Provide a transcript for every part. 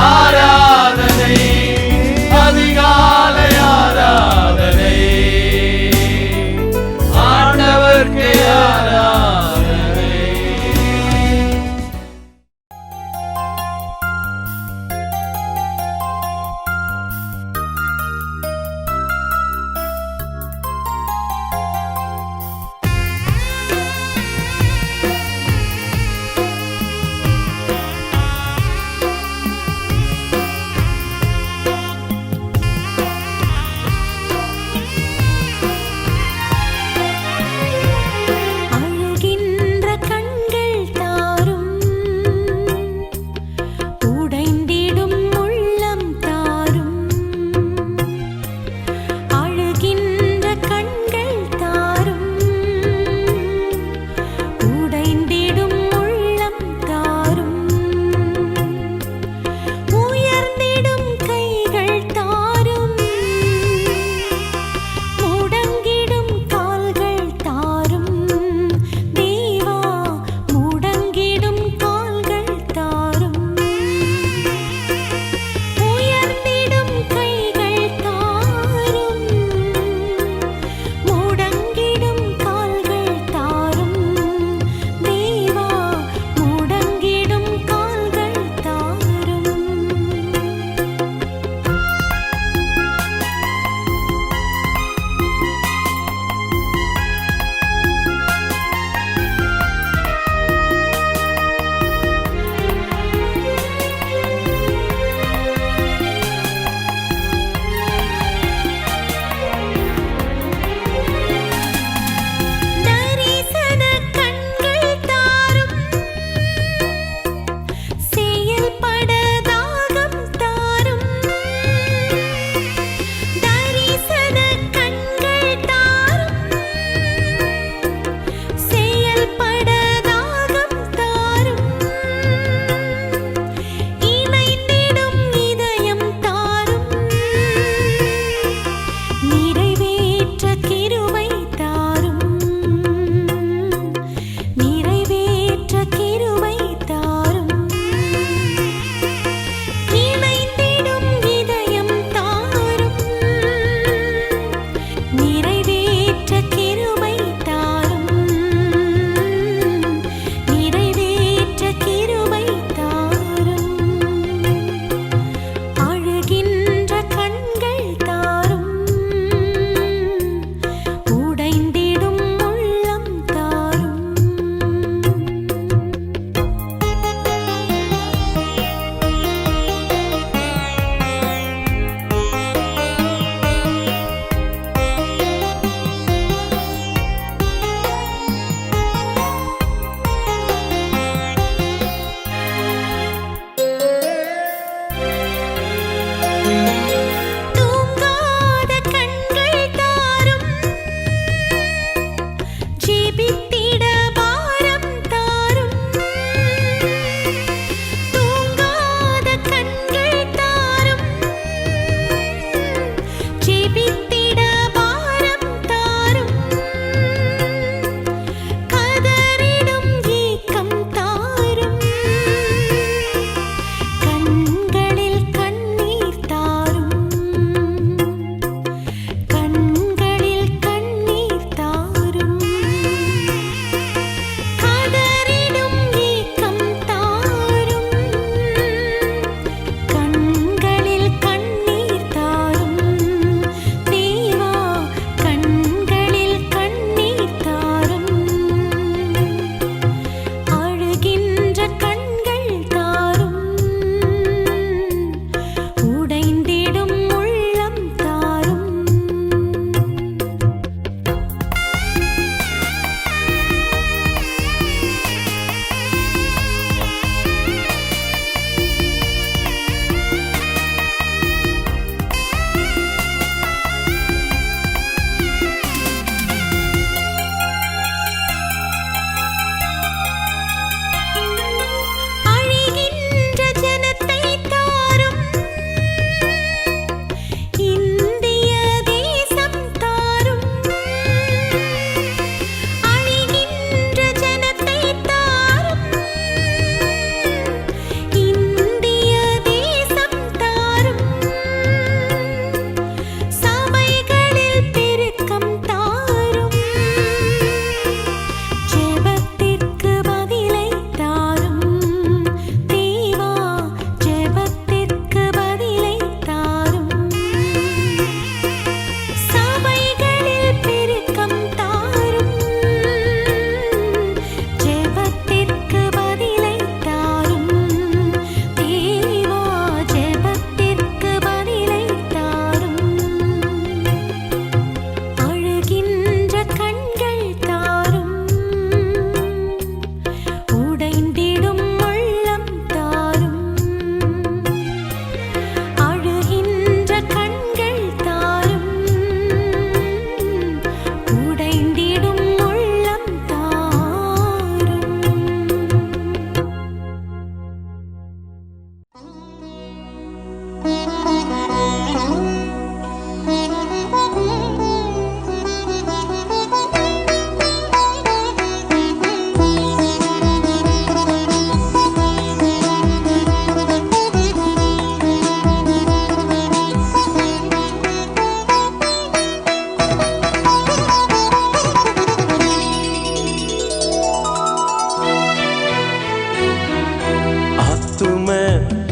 ஆராதனை, அதிகாலை ஆராதனை, ஆண்டவர்க்கே ஆராதனை.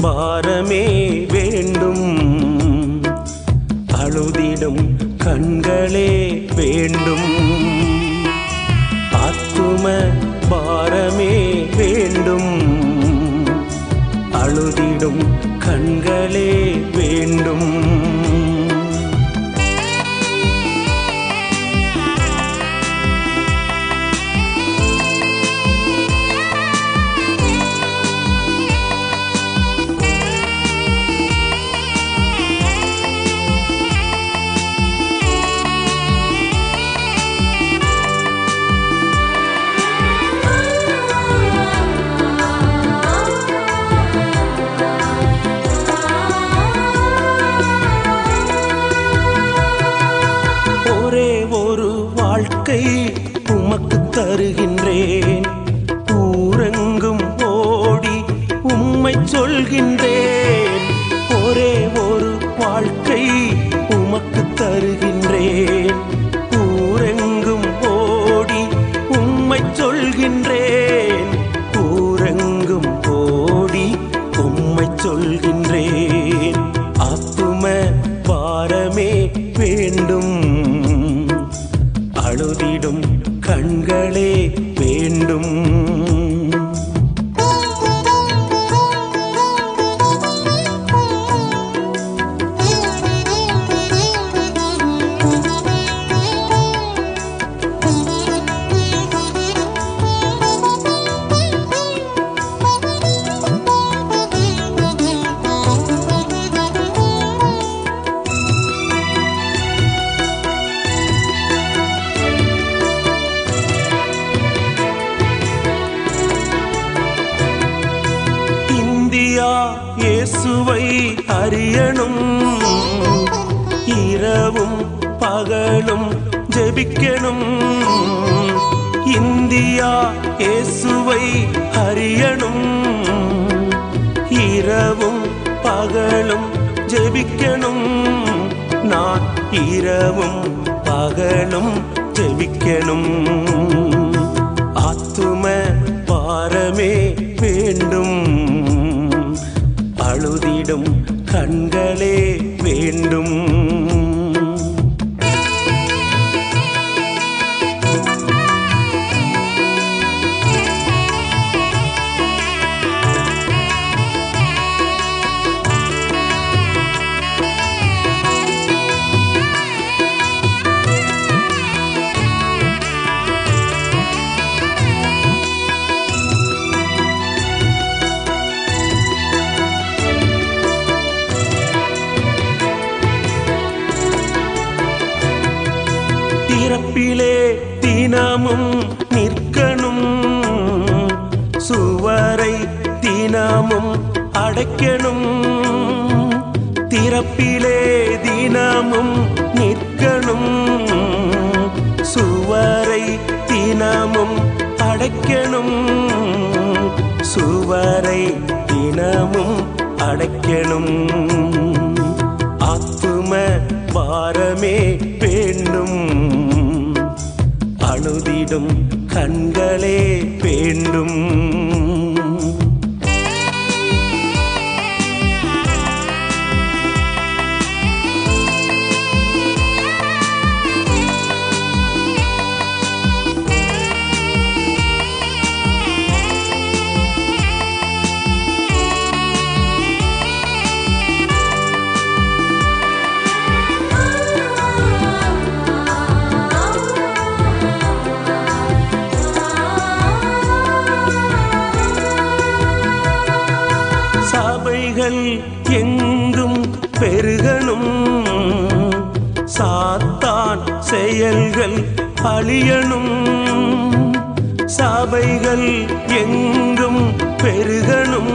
பாரமே வேண்டும், அழுதிடும் கண்களே வேண்டும். ஆத்தும பாரமே வேண்டும், அழுதிடும் கண்களே வேண்டும். வாழ்க்கை உமக்கு தருகின்றேன், ஊரெங்கும் ஓடி உம்மை சொல்கின்றேன். ஒரே ஒரு வாழ்க்கை உமக்கு தருகின்றேன், ஊரெங்கும் ஓடி உம்மை சொல்கின்றேன். ஊரெங்கும் ஓடி உம்மை சொல்கின்றேன். ஆத்தும பாரமே வேண்டும், அழுதிடும் கண்களே வேண்டும். இயேசுவை அறியணும், இரவும் பகலும் ஜெபிக்கணும். இந்தியா இயேசுவை அறியணும், இரவும் பகலும் ஜெபிக்கணும். நான் இரவும் பகலும் ஜெபிக்கணும். ஆத்தும பாரமே வேண்டும், அழுதிடும் கண்களே வேண்டும். திறப்பிலே தினமும் நிற்கணும், சுவரை தினமும் அடைக்கணும். திறப்பிலே தினமும் நிற்கணும், சுவரை தினமும் அடைக்கணும். சுவரை தினமும் அடைக்கணும். ஆத்தும பாரமே வேண்டும், அழுதிடும் கண்களே வேண்டும். சபைகள் எங்கும் பெருகணும், சாத்தான் செயல்கள் அழியணும். சபைகள் எங்கும் பெருகணும்,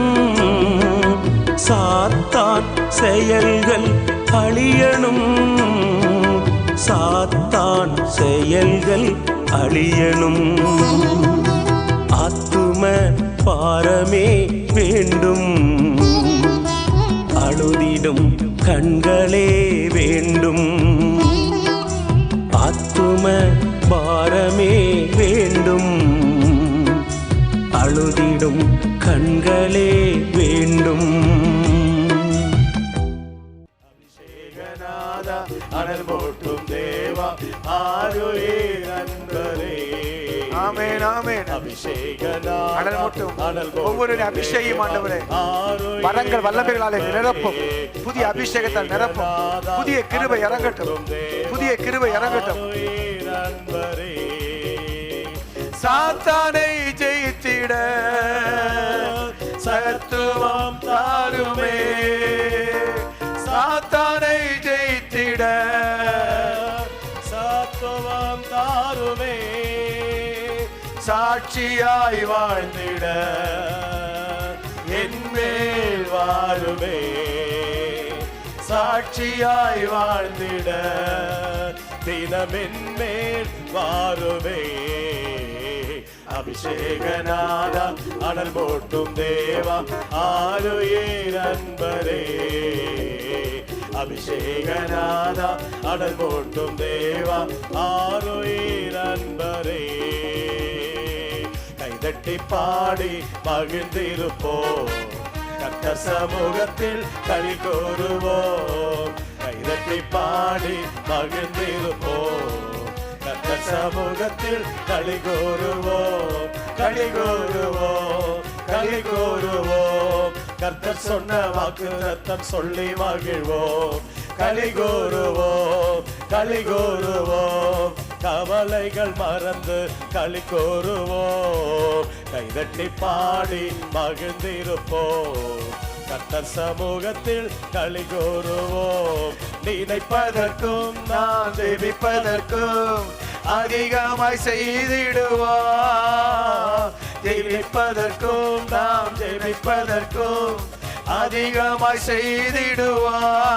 சாத்தான் செயல்கள் அழியணும், சாத்தான் செயல்கள் அழியணும். ஆத்தும பாரமே வேண்டும், அழுதிடும் கண்களே வேண்டும். ஆத்தும பாரமே வேண்டும், அழுதிடும் கண்களே வேண்டும். அபிஷேகநாதா அனல் மூட்டும் தேவா ஆருயே நண்பரே. ஆமென் ஆமென். அபிஷேகநாதா அனல் மூட்டும் ஒவ்வொரு அபிஷேகம் ஆண்டவரே, வரங்கள் வல்லமைகளாலே நிரப்பும், புதிய அபிஷேகத்தால் நிரப்பும், புதிய கிருபை இறங்கட்டும், புதிய கிருபை இறங்கட்டும். நண்பரே சாத்தானை ஜெயித்திட சத்துவம் தாருமே, சாத்தானை ஜெயித்திட சத்துவம் தாருமே, சாட்சியாய் வாழ்ந்திட என்மேல் வாருமே, சாட்சியாய் வாழ்ந்திட தினமென்மேல் வாருமே. அபிஷேகநாதா அனல் மூட்டும் தேவா ஆருயே நண்பரே. அபிஷேகநாதா அனல் மூட்டும் தேவா ஆருயே நண்பரே. கைதட்டி பாடி மகிழ்ந்திருப்போம், கர்த்தர் சமூகத்தில் களி கூறுவோம். கைதட்டி பாடி மகிழ்ந்திருப்போம், கர்த்தர் சமூகத்தில் களி கூறுவோம், களி கூறுவோம், களி கூறுவோம். கர்த்தர் சொன்ன வாக்கு ரத்தம் சொல்லி மகிழ்வோம், களி கூறுவோம், களி கூறுவோம். கவலைகள் மறந்து களி கூறுவோம், கைதட்டி பாடி மகிழ்ந்திருப்போம், கர்த்தர் சமூகத்தில் களி கூறுவோம். நினைப்பதற்கும் நான் ஜெபிப்பதற்கும் அதிகமாய் செய்திடுவார், ஜெபிப்பதற்கும் நாம் ஜெபிப்பதற்கும் அதிகமாய் செய்திடுவார்.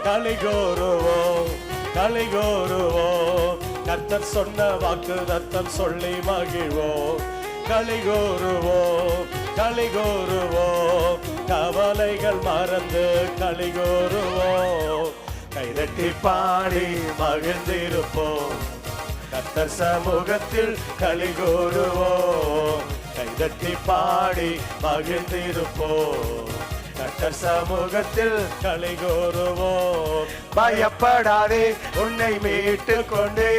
களி கூறுவோம், களி கூறுவோம். கர்த்தர் சொன்ன வாக்கு ரத்தம் சொல்லி மகிழ்வோம், களி கூறுவோம், களி கூறுவோம். கவலைகள் மறந்து களி கூறுவோம், கைதட்டி பாடி மகிழ்ந்திருப்போம், கர்த்தர் சமூகத்தில் களி கூறுவோம், கைதட்டி பாடி மகிழ்ந்திருப்போம், கர்த்தர் சமூகத்தில் களி கூறுவோம். பயப்படாதே உன்னை மீட்டு கொண்டே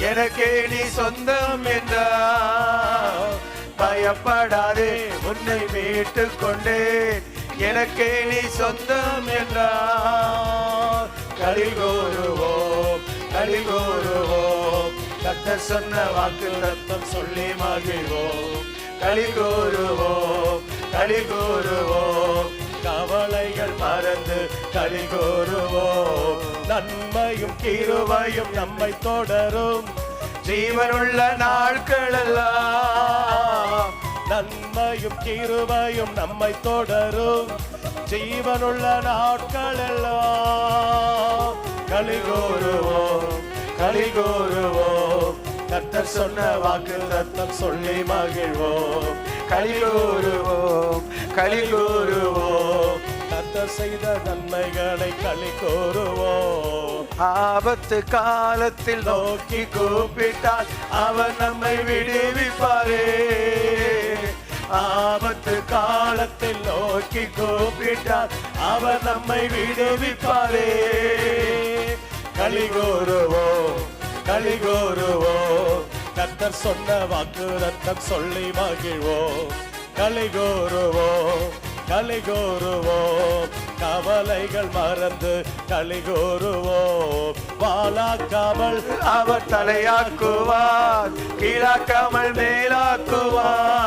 எனக்கே நீ சொந்தம் என்றார். பயப்படாதே உன்னை மீட்டு கொண்டேன் எனக்கே நீ சொந்தம் என்றார். களி கூறுவோம், களி கூறுவோம். கர்த்தர் சொன்ன வாக்கு ரத்தம் சொல்லி மகிழ்வோம், களி கூறுவோம், களி கூறுவோம். கவலைகள் மறந்து களி கூறுவோம். நன்மையும் கிருபையும் நம்மை தொடரும் ஜீவனுள்ள நாட்களெல்லாம். நன்மையும் கிருபையும் நம்மை தொடரும் ஜீவனுள்ள நாட்களெல்லாம். களி கூறுவோம், களி கூறுவோம். கர்த்தர் சொன்ன வாக்கு ரத்தம் சொல்லி மகிழ்வோம், களி கூறுவோம், களி கூறுவோம். கர்த்தர் செய்த நன்மைகளை களி கூறுவோம். ஆபத்து காலத்தில் நோக்கி கூப்பிட்டால் அவர் நம்மை விடுவிப்பாரே. ஆபத்து காலத்தில் நோக்கி கூப்பிட்டால் அவர் நம்மை விடுவிப்பாரே. களி கூறுவோம், களி கூறுவோம். கர்த்தர் சொன்ன வாக்கு ரத்தம் சொல்லி மகிழ்வோம், களி கூறுவோம், களி கூறுவோம். கவலைகள் மறந்து களி கூறுவோம். வாளாக்காமல் அவர் தலையாக்குவார், கீழாக்காமல் மேலாக்குவார்.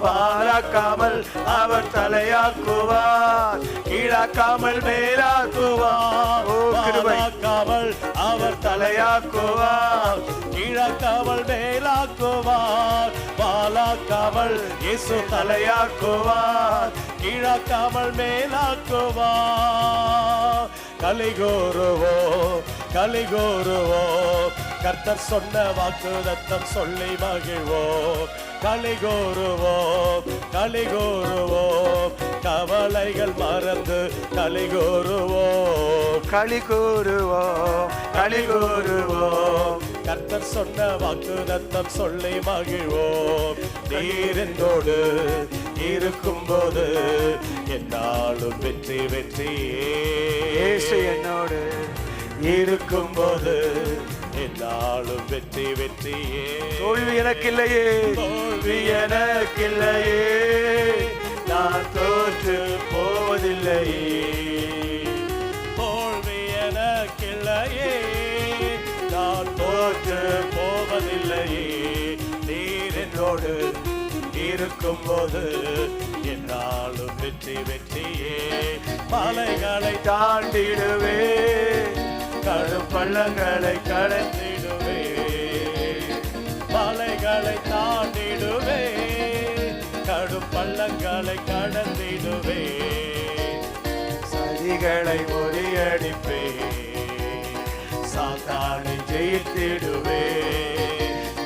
வாளாக்காமல் அவர் தலையாக்குவார், கீழாக்காமல் மேலாக்குவார். வாளாக்காமல் அவர் தலையாக்குவார், கீழாக்காமல் மேலாக்குவார். வாலாக்காமல் இயேசு தலையாக்குவார், கீழாக்காமல் மேலாக்குவார். கலிகூறுவோ கலிகூறுவோ, கர்த்தர் சொன்ன வாக்குதத்தம் சொல்லி மகிழ்வோ. கலிகூறுவோ கலிகூறுவோ, கவலைகள் மறந்து கலிகூறுவோ. கலிகூறுவோ கலிகூறுவோ, கர்த்தர் சொன்ன வாக்குதத்தம் சொல்லி மகிழ்வோம். நீர் என்னோடு இருக்கும்போது என்னாலும் வெற்றி வெற்றியே. இயேசு என்னோடு இருக்கும்போது என்னாலும் வெற்றி வெற்றியே. தோல்வி எனக்கில்லையே, தோல்வி எனக்கில்லையே, நான் தோற்று போவதில்லையே. தோல்வி எனக்கில்லையே, நான் தோற்று போவதில்லையே. நீர் என்னோடு இருக்கும்போது என்னாலும் வெற்றி வெற்றியே. மலைகளை தாண்டிடுவே, கடும் பள்ளங்களை கடந்திடுவே. மலைகளை தாண்டிடுவே, கடும் பள்ளங்களை கடந்திடுவே. சதிகளை முறியடிப்பே, சாத்தானை ஜெயித்திடுவே.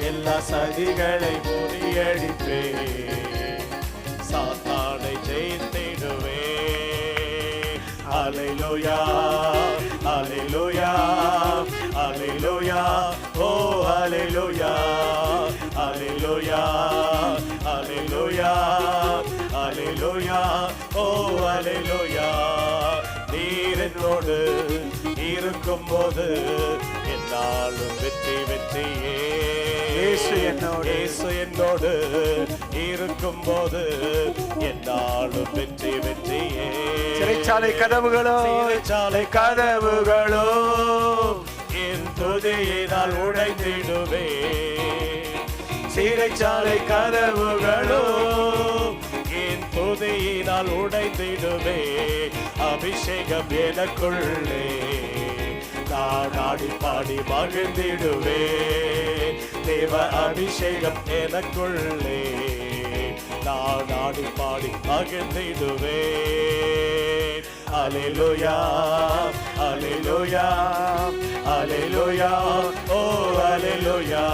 எல்லா சதிகளை முறியடிப்பே, சாத்தானை ஜெயித்திடுவே. அல்லேலூயா அல்லேலூயா அல்லேலூயா, ஓ அல்லேலூயா அல்லேலூயா அல்லேலூயா அல்லேலூயா, ஓ அல்லேலூயா. நீர் என்னோடு இருக்கும்போது என்னாலும் வெற்றி வெற்றியே. இயேசு என்னோடு இயேசு என்னோடு இருக்கும்போது என்னாலும் வெற்றி வெற்றியே. சிறைச்சாலை கதவுகளோ சிறைச்சாலை கதவுகளோ என் துதியினால் உடைந்திடுவே. சிறைச்சாலை கதவுகளோ என் துதியினால் உடைந்திடுவே. அபிஷேகம் எனக்குள்ளே, நான் ஆடி பாடி மகிழ்ந்திடுவே. தேவ அபிஷேகம் எனக்குள்ளே, நான் ஆடி பாடி மகிழ்ந்திடுவே. அல்லேலூயா அல்லேலூயா அல்லேலூயா, ஓ அல்லேலூயா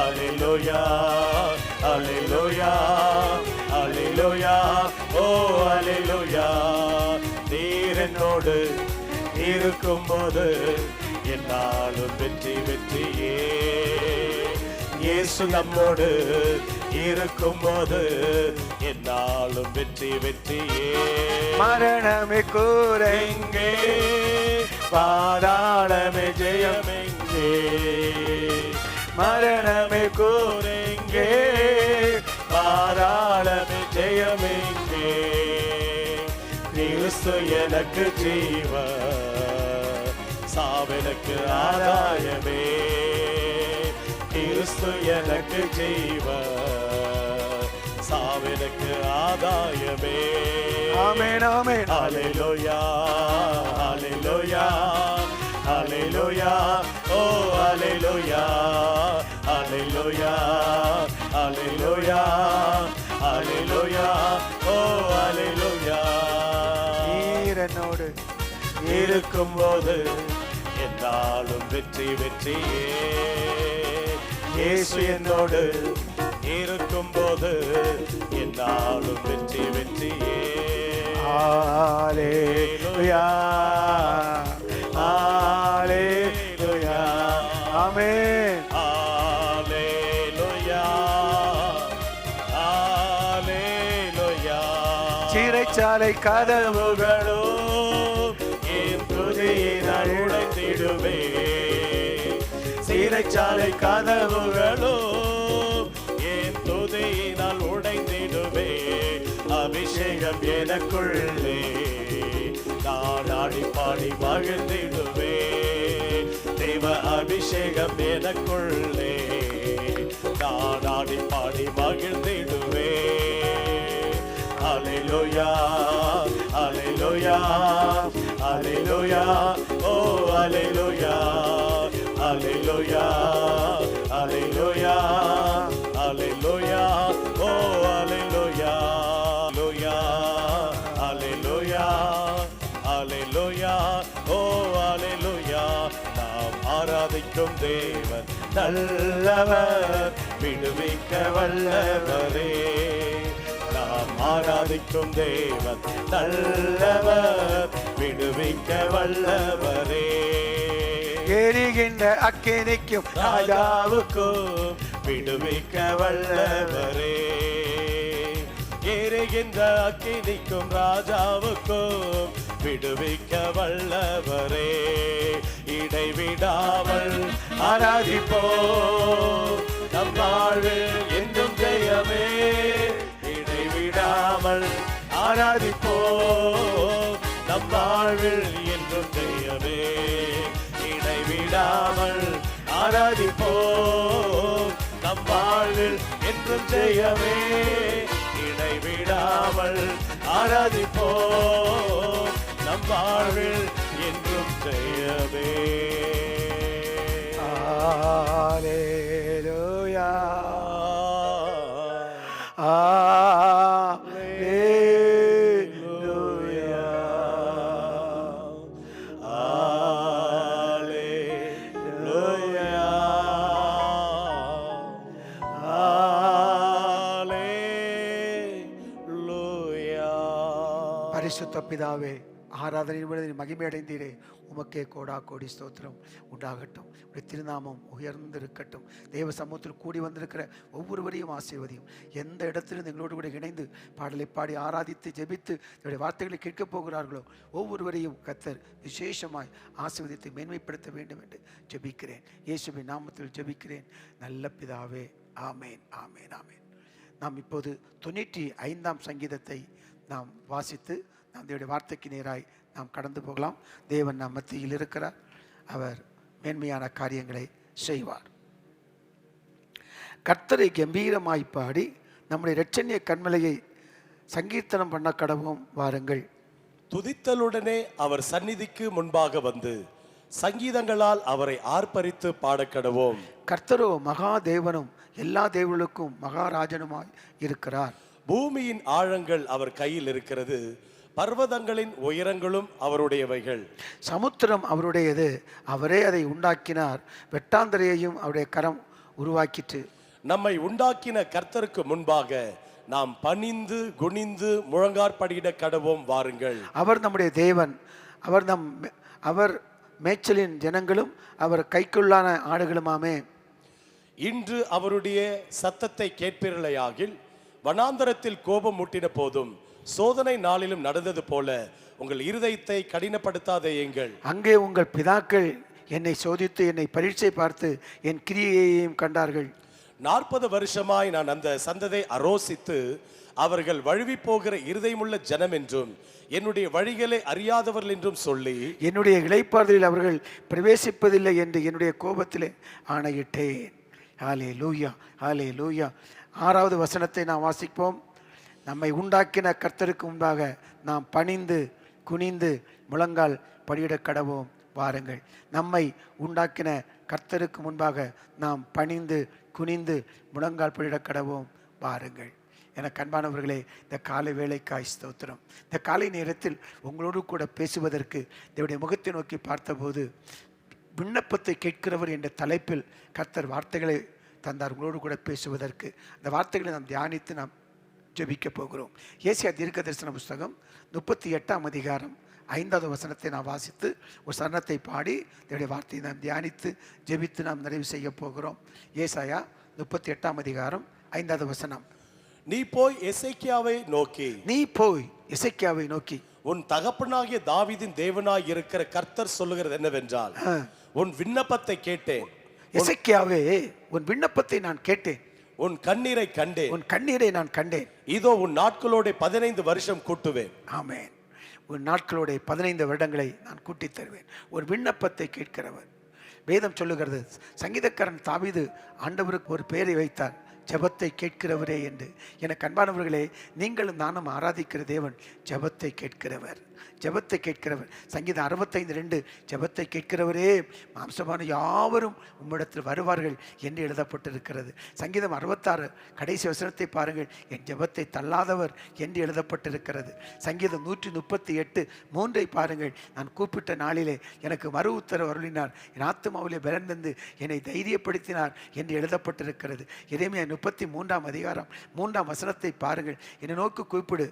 அல்லேலூயா அல்லேலூயா அல்லேலூயா, ஓ அல்லேலூயா. நீர் என்னோடு இருக்கும்போது என்னாலும் வெற்றி வெற்றியே. இயேசு நம்மோடு இருக்கும்போது என்னாலும் வெற்றி வெற்றியே. மரணமே கூரை எங்கே, பாதாளமே ஜெயமெங்கே. மரணமே கூரெங்கே, பாதாளமே ஜெயமெங்கே. கிறிஸ்து எனக்கு ஜீவ, சாவெனக்கு ஆதாயமே. கிறிஸ்து எனக்கு ஜீவ, சாவெனக்கு ஆதாயமே. ஆமென் ஆமென். அல்லேலூயா அல்லேலூயா அல்லேலூயா, ஓ அல்லேலூயா அல்லேலூயா அல்லேலூயா அல்லேலூயா, ஓ அல்லேலூயா. நீர் என்னோடு இருக்கும்போது என்னாலும் வெற்றி வெற்றியே. இயேசு என்னோடு இருக்கும்போது என்னாலும் வெற்றி வெற்றியே. ஹalleluya ஹalleluya, ஆமென். ஹalleluya ஹalleluya. சிறைச்சாலை கதவுகளோ என் துதியினால் உடைத்திடுவே. சிறைச்சாலை கதவுகளோ என் துதியினால் உடைந்திடுவே. அபிஷேகம் எனக்குள்ளே, நான் ஆடி பாடி மகிழ்ந்திடுவே. தேவ அபிஷேகம் எனக்குள்ளே, நான் ஆடி பாடி மகிழ்ந்திடுவே. அல்லேலூயா அல்லேலூயா அல்லேலூயா, ஓ அல்லேலூயா அல்லேலூயா அல்லேலூயா அல்லேலூயா. ஆராதிக்கும் தேவன் நல்லவர், விடுவிக்க வல்லவரே. நாம் ஆராதிக்கும் தேவன் நல்லவர், விடுவிக்க வல்லவரே. எரிகின்ற அக்கினிக்கும் ராஜாவுக்கும் விடுவிக்க வல்லவரே. எரிகின்ற அக்கினிக்கும் ராஜாவுக்கும் விடுவிக்க வல்லவரே. இடைவிடாமல் ஆராதிப்போம், நம் வாழ்வில் என்றும் ஜெயமே. இடைவிடாமல் ஆராதிப்போம், நம் வாழ்வில் என்றும் ஜெயமே. இடைவிடாமல் ஆராதிப்போம், நம் வாழ்வில் என்றும் ஜெயமே. இடைவிடாமல் ஆராதிப்போம், நம் வாழ்வில் என்றும் ஜெயமே. ஹல்லேலூயா, ஹல்லேலூயா, பரிசுத்த பிதாவே, ஆராதனை மகிமை அடைந்தீரே, உமக்கே கோடா கோடி ஸ்தோத்திரம் உண்டாகட்டும். உடைய திருநாமம் உயர்ந்திருக்கட்டும். தேவ சமூகத்தில் கூடி வந்திருக்கிற ஒவ்வொருவரையும் ஆசீர்வதியும். எந்த இடத்திலும் எங்களோடு கூட இணைந்து பாடலை பாடி ஆராதித்து ஜெபித்து என்னுடைய வார்த்தைகளை கேட்கப் போகிறார்களோ ஒவ்வொருவரையும் கர்த்தர் விசேஷமாய் ஆசீர்வதித்து மேன்மைப்படுத்த வேண்டும் என்று ஜெபிக்கிறேன். இயேசுவின் நாமத்தில் ஜெபிக்கிறேன் நல்ல பிதாவே, ஆமேன், ஆமேன், ஆமேன். நாம் இப்போது 95ஆம் சங்கீதத்தை நாம் வாசித்து நாம் தேவனுடைய வார்த்தைக்கு நேராய் நாம் கடந்து போகலாம். தேவன் நம் மத்தியில் இருக்கிறார். அவர் மேன்மையான காரியங்களை செய்வார். கர்த்தரை கம்பீரமாய் பாடி நம்முடைய இரட்சணிய கண்மலையை சங்கீர்த்தனம் பண்ண கடவும் வாருங்கள். துதித்தலுடனே அவர் சந்நிதிக்கு முன்பாக வந்து சங்கீதங்களால் அவரை ஆர்ப்பரித்து பாடக்கடவோம். கர்த்தரோ மகா தேவனும் எல்லா தேவர்களுக்கும் மகாராஜனுமாய் இருக்கிறார். பூமியின் ஆழங்கள் அவர் கையில் இருக்கிறது, பர்வதங்களின் உயரங்களும் அவருடையவைகள். சமுத்திரம் அவருடையது, அவரே அதை உண்டாக்கினார். வெட்டாந்தரையையும் அவருடைய கரம் உருவாக்கிற்று. நம்மை உண்டாக்கின கர்த்தருக்கு முன்பாக நாம் பணிந்து குனிந்து முழங்காற்படியிட கடவோம் வாருங்கள். அவர் நம்முடைய தேவன், அவர் மேய்ச்சலின் ஜனங்களும் அவர் கைக்குள்ளான ஆடுகளுமாமே. இன்று அவருடைய சத்தத்தை கேட்பீர்களேயாகில் வனாந்தரத்தில் கோபம் மூட்டின போதும் சோதனை நாளிலும் நடந்தது போல உங்கள் இருதயத்தை கடினப்படுத்தாதேயுங்கள். அங்கே உங்கள் பிதாக்கள் என்னை சோதித்து என்னை பரீட்சை பார்த்து என் கிரியையையும் கண்டார்கள். 40 வருஷமாய் நான் அந்த சந்ததை அரோசித்து அவர்கள் வழுவி போகிற இருதயமுள்ள ஜனம் என்றும் என்னுடைய வழிகளை அறியாதவர்கள் என்றும் சொல்லி என்னுடைய இளைப்பாறுதலில் அவர்கள் பிரவேசிப்பதில்லை என்று என்னுடைய கோபத்திலே ஆணையிட்டேன். ஹல்லேலூயா, ஹல்லேலூயா. 6வது வசனத்தை நாம் வாசிப்போம். நம்மை உண்டாக்கின கர்த்தருக்கு முன்பாக நாம் பணிந்து குனிந்து முழங்கால் படியிட கடவோம் வாருங்கள். நம்மை உண்டாக்கின கர்த்தருக்கு முன்பாக நாம் பணிந்து குனிந்து முழங்கால் படியிட கடவோம் வாருங்கள். எனக்கு அன்பானவர்களே, இந்த காலை வேளைக்காய் ஸ்தோத்திரம். இந்த காலை நேரத்தில் உங்களோடு கூட பேசுவதற்கு தேவனுடைய முகத்தை நோக்கி பார்த்தபோது விண்ணப்பத்தை கேட்கிறவர் என்ற தலைப்பில் கர்த்தர் வார்த்தைகளை தந்தார் உங்களோடு கூட பேசுவதற்கு. அந்த வார்த்தைகளை நாம் தியானித்து நாம் ஜெபிக்க போகிறோம். ஏசாயா தீர்க்க தரிசன புஸ்தகம் 38ஆம் அதிகாரம் 5வது வசனத்தை நாம் வாசித்து ஒரு சரணத்தை பாடி தேவனுடைய வார்த்தையை நாம் தியானித்து ஜெபித்து நாம் நிறைவு செய்ய போகிறோம். ஏசாயா 38ஆம் அதிகாரம் 5வது வசனம். நீ போய் எசேக்கியாவை நோக்கி உன் தகப்பனாகிய தாவீதின் தேவனாய் இருக்கிற கர்த்தர் சொல்லுகிறது என்னவென்றால், உன் விண்ணப்பத்தை கேட்டேன். எசேக்கியாவே, உன் விண்ணப்பத்தை நான் கேட்டேன். உன் கண்ணீரை கண்டேன். உன் கண்ணீரை நான் கண்டேன். இதோ உன் நாட்களோட 15 வருஷம் கூட்டுவேன். ஆமென். உன் நாட்களோட 15 வருடங்களை நான் கூட்டித் தருவேன். ஒரு விண்ணப்பத்தை கேட்கிறவர். வேதம் சொல்லுகிறது, சங்கீதக்காரன் தாவீது ஆண்டவருக்கு ஒரு பெயரை வைத்தார், ஜெபத்தை கேட்கிறவரே என்று. எனக்கு அன்பானவர்களே, நீங்களும் நானும் ஆராதிக்கிற தேவன் ஜெபத்தை கேட்கிறவர், ஜெபத்தை கேட்கிறவர். சங்கீதம் 65:2 ஜெபத்தை கேட்கிறவரே மாம்சமான யாவரும் உம்மிடத்தில் வருவார்கள் என்று எழுதப்பட்டிருக்கிறது. சங்கீதம் 66 கடைசி வசனத்தை பாருங்கள், என் ஜெபத்தை தள்ளாதவர் என்று எழுதப்பட்டிருக்கிறது. சங்கீதம் 138:3 பாருங்கள், நான் கூப்பிட்ட நாளிலே எனக்கு மறு உத்தரவு அருளினார், என் ஆத்துமாவிலே பலன் தந்து என்னை தைரியப்படுத்தினார் என்று எழுதப்பட்டிருக்கிறது. எரேமியா 33:3 பாருங்கள், என்னை நோக்கி கூப்பிடு,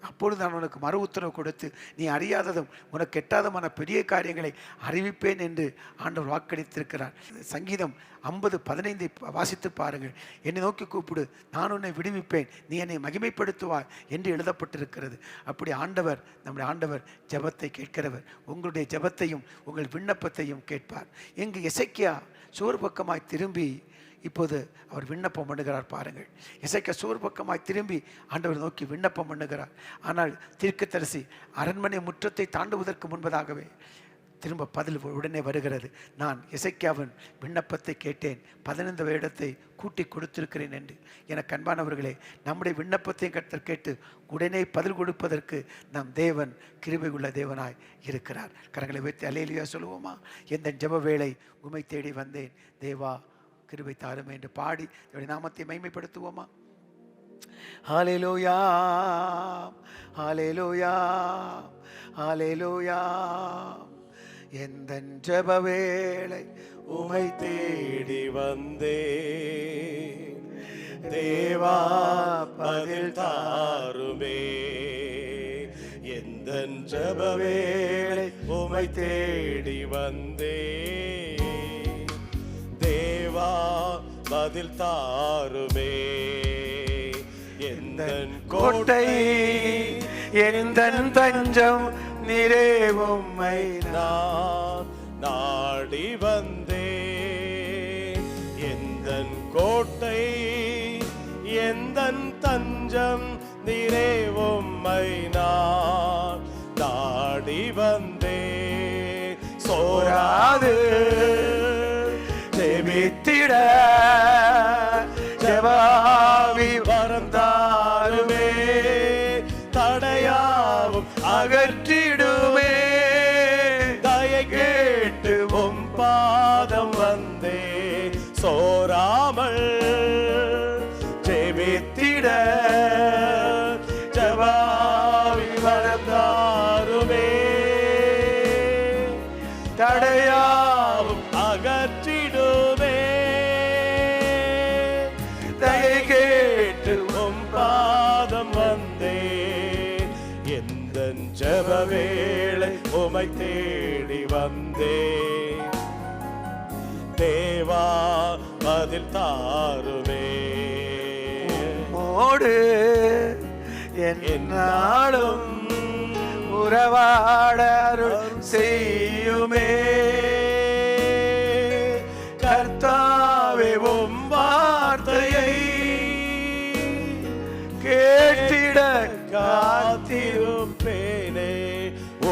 அப்பொழுது நான் உனக்கு மறு உத்தரவு கொடுத்து நீ அறியாததும் உனக்கு எட்டாதமான பெரிய காரியங்களை அறிவிப்பேன் என்று ஆண்டவர் வாக்களித்திருக்கிறார். சங்கீதம் 50:15 வாசித்து பாருங்கள், என்னை நோக்கி கூப்பிடு, நான் உன்னை விடுவிப்பேன், நீ என்னை மகிமைப்படுத்துவாய் என்று எழுதப்பட்டிருக்கிறது. அப்படி ஆண்டவர், நம்முடைய ஆண்டவர் ஜெபத்தை கேட்கிறவர். உங்களுடைய ஜெபத்தையும் உங்கள் விண்ணப்பத்தையும் கேட்பார். இங்கு எசேக்கியா சோறு பக்கமாய் திரும்பி இப்போது அவர் விண்ணப்பம் பண்ணுகிறார். பாருங்கள், எசேக்கியா சோறு பக்கமாய் திரும்பி ஆண்டவர் நோக்கி விண்ணப்பம் பண்ணுகிறார். ஆனால் தீர்க்கதரிசி அரண்மனை முற்றத்தை தாண்டுவதற்கு முன்பதாகவே திரும்ப பதில் உடனே வருகிறது, நான் எசேக்கியாவின் விண்ணப்பத்தை கேட்டேன், 15 வருடத்தை கூட்டி கொடுத்திருக்கிறேன் என்று. எனக்கு அன்பானவர்களே, நம்முடைய விண்ணப்பத்தையும் கர்த்தர் கேட்டு உடனே பதில் கொடுப்பதற்கு நம் தேவன் கிருபை உள்ள தேவனாய் இருக்கிறார். கரங்களை வைத்து அல்லேலூயா சொல்லுவோமா? எந்த ஜெப வேளை உம்மை தேடி வந்தேன், தேவா கிருபை தாருமே என்று பாடி என்னுடைய நாமத்தை மகிமைப்படுத்துவோமா? ஹல்லேலூயா, ஹல்லேலூயா, ஹல்லேலூயா. எந்தன் ஜெப வேளை உமை தேடி வந்தேன், தேவா பதில் தாருமே. எந்தன் ஜெப வேளை உமை தேடி வந்தேன், தேவா பதில் தாருமே. எந்தன் கோட்டை எந்தன் தஞ்சம் நீரே, உம்மை நான் நாடி வந்தேன். எந்தன் கோட்டை எந்தன் தஞ்சம் நீரே, உம்மை நான் நாடி வந்தேன். சோராது ஜெபித்திட ஜெபாவி வரம் தாருமே, தடையாவும் அகற்றிடுமே. தயை கேட்டு உம் பாதம் வந்தே, சோராமல் ஜெபித்திட ஜெபாவி வரம் தாருமே, தடையாவும் அகற்றிடுமே. தயை கேட்டு உம் பாதம் வந்தே, எந்தன் ஜெப வேளை உமை தேடி வந்தே. தேவா பதில் தாருமே. மோடு என்னாலும் உறவாட அருள் செய்யுமே. கர்த்தாவே உம் வார்த்தையை கேட்டிட காத்திருப்பேனே.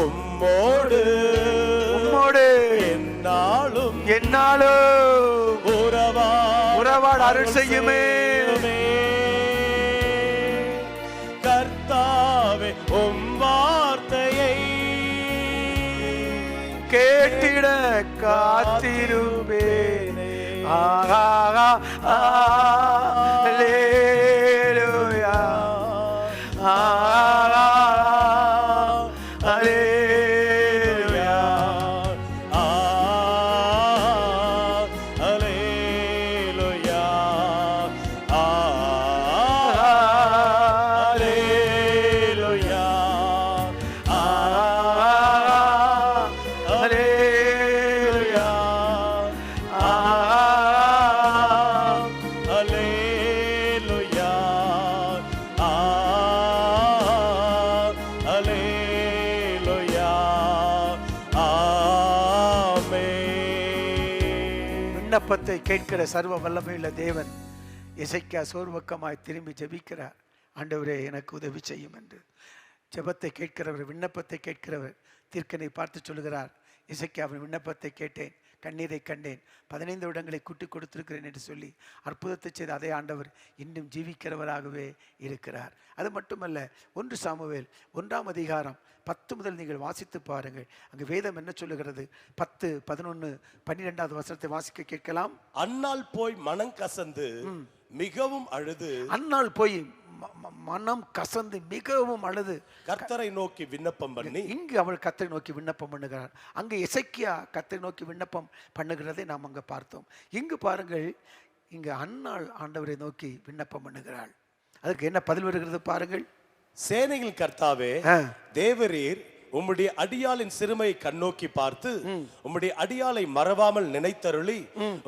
உம்மோடு என்னாலும் உறவாட அருள் செய்யுமே. கர்த்தாவே உம் வார்த்தையை கேட்டிட காத்திருப்பேனே. அல்லேலூயா, அல்லேலூயா, அல்லேலூயா, விண்ணப்பத்தை கேட்கிற சர்வ வல்லமையுள்ள தேவன் எசேக்கியா சோர்வக்கமாய் திரும்பி ஜெபிக்கிறார். ஆண்டவரே எனக்கு உதவி செய்யும் என்று. ஜெபத்தை கேட்கிறவர், விண்ணப்பத்தை கேட்கிறவர். தீர்க்கனை பார்த்து சொல்லுகிறார், எசேக்கியாவின் விண்ணப்பத்தை கேட்டேன், கண்ணீரை கண்டேன், 15 வருடங்களை கூட்டி கொடுத்திருக்கிறேன் என்று சொல்லி அற்புதத்தை செய்த அதே ஆண்டவர் இன்னும் ஜீவிக்கிறவராகவே இருக்கிறார். அது மட்டுமல்ல, 1 சாமுவேல் 1ஆம் அதிகாரம் 10 முதல் நீங்கள் வாசித்து பாருங்கள். அங்கு வேதம் என்ன சொல்லுகிறது? 10, 11, 12வது வசனத்தை வாசிக்க கேட்கலாம். அன்னாள் போய் மனம் கசந்து மிகவும் அழுது, அன்னாள் போய் மனம் கசந்து மிகவும் அழுது கர்த்தரை நோக்கி விண்ணப்பம் பண்ணி. இங்கு அவள் கர்த்தரை நோக்கி விண்ணப்பம் பண்ணுகிறார். அங்கு எசேக்கியா கர்த்தரை நோக்கி விண்ணப்பம் பண்ணுகிறதை நாம் அங்க பார்த்தோம். இங்கு பாருங்கள், இங்கு அன்னாள் ஆண்டவரை நோக்கி விண்ணப்பம் பண்ணுகிறாள். அதுக்கு என்ன பதில் வருகிறது பாருங்கள். சேனையின் கர்த்தாவே, தேவரீர் உம்முடைய அடியாளின் சிறுமையை கண்ணோக்கி பார்த்து உம்முடைய அடியாளை மறவாமல் நினைத்தருளி